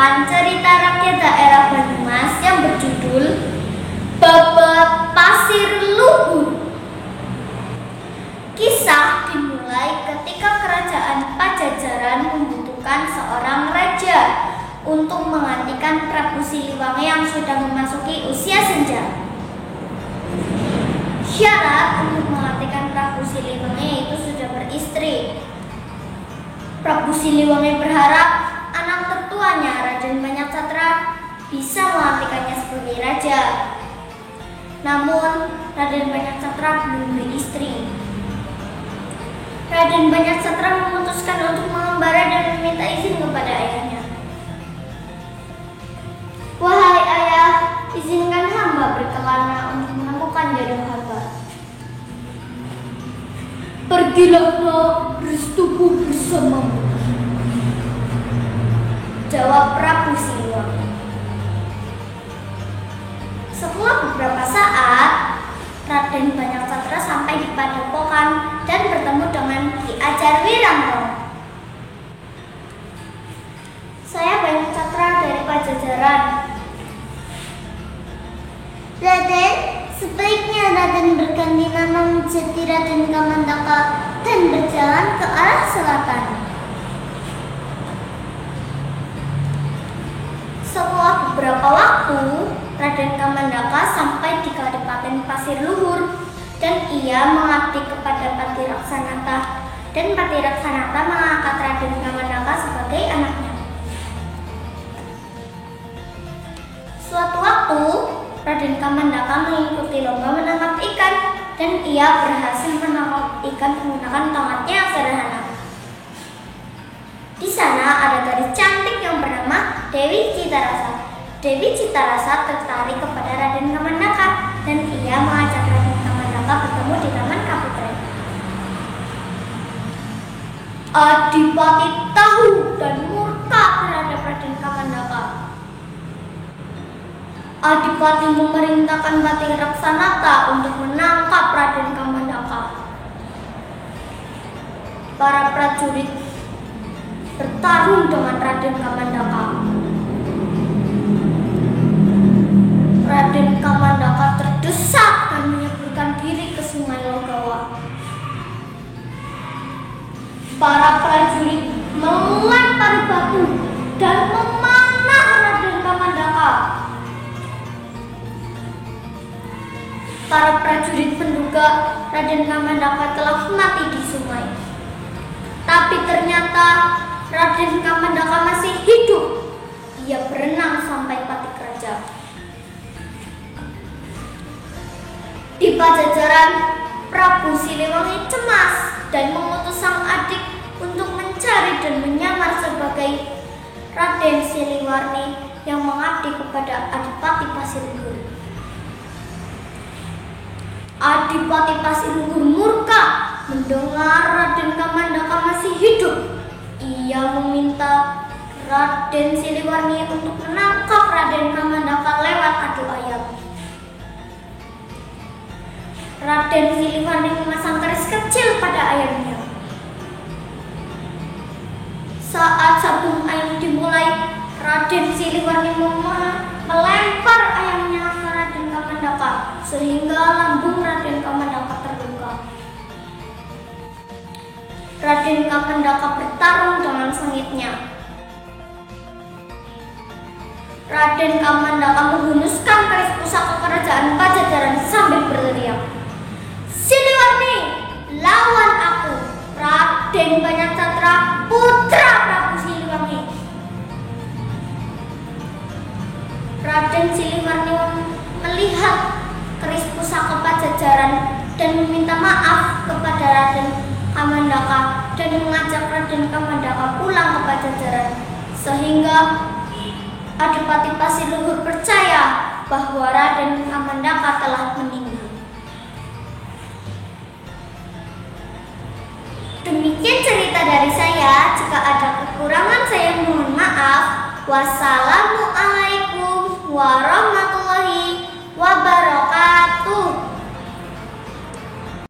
membawakan cerita rakyat daerah Banyumas yang berjudul Babak Pasir Luhur. Kisah dimulai ketika kerajaan Pajajaran membutuhkan seorang raja untuk menggantikan Prabu Siliwangi yang sudah memasuki usia senja. Syarat untuk menggantikan Prabu Siliwangi itu sudah beristri. Prabu Siliwangi berharap anak tertuanya, Raden Banyaksatra, bisa menggantikannya sebagai raja. Namun, Raden Banyaksatra belum beristri. Raden Banyaksatra memutuskan untuk mengembara dan meminta izin kepada ayahnya. "Wahai ayah, izinkan hamba berkelana untuk menemukan jodoh hamba." "Pergilah nak, restuku bersamamu," jawab Prabu Siliwangi. Setelah beberapa saat, Raden Banyaksatra sampai di padepokan dan bertemu dengan Ki Ajar Wirangrong. "Saya Banyaksatra dari Pajajaran." "Raden, sebaiknya Raden berganti nama menjadi Raden Kamandaka dan berjalan ke arah selatan." Setelah beberapa waktu, Raden Kamandaka sampai di Kadipaten Pasir Luhur dan ia mengabdi kepada Patiraksanata, dan Patiraksanata mengangkat Raden Kamandaka sebagai anaknya. Suatu waktu, Raden Kamandaka mengikuti lomba menangkap ikan dan ia berhasil menangkap ikan menggunakan tongkatnya yang sederhana. Di sana ada gadis cantik yang bernama Dewi Citarasa. Dewi Citarasa tertarik kepada Raden Kamandaka dan ia mengajak Raden Kamandaka bertemu di Taman Kaputren. Adipati tahu dan murka terhadap Raden Kamandaka. Adipati memerintahkan Patiraksanata untuk menangkap Raden Kamandaka. Para prajurit bertarung dengan Raden Kamandaka. Raden Kamandaka terdesak dan menyeburkan diri ke Sungai Logawa. Para prajurit melempar batu dan memanah Raden Kamandaka. Para prajurit menduga Raden Kamandaka telah mati di sungai. Tapi ternyata Raden Kamandaka masih hidup. Ia berenang sampai Patikraja. Di Pajajaran, Prabu Siliwangi cemas dan mengutus sang adik untuk mencari dan menyamar sebagai Raden Siliwarni yang mengabdi kepada Adipati Pasir Luhur. Adipati Pasir Luhur murka mendengar Raden Kamandaka masih hidup. Ia meminta Raden Siliwarni untuk menangkap Raden Kamandaka lewat adu ayam. Raden Siliwarni memasang keris kecil pada ayamnya. Saat sabung ayam dimulai, Raden Siliwarni melempar ayamnya ke Raden Kamandaka sehingga lambung Raden Kamandaka terluka. Raden Kamandaka bertarung dengan sengitnya. Raden Kamandaka menghunuskan keris pusaka kerajaan Pajajaran sambil berteriak, "Siliwarni, lawan aku, Raden Banyaksatra, putra Prabu Siliwangi." Raden Siliwarni melihat keris pusaka Pajajaran dan meminta maaf kepada Raden Kamandaka dan mengajak Raden Kamandaka pulang ke Pajajaran, sehingga Adipati Pasir Luhur percaya bahwa Raden Kamandaka telah meninggal. Demikian cerita dari saya. Jika ada kekurangan saya mohon maaf. Wassalamualaikum warahmatullahi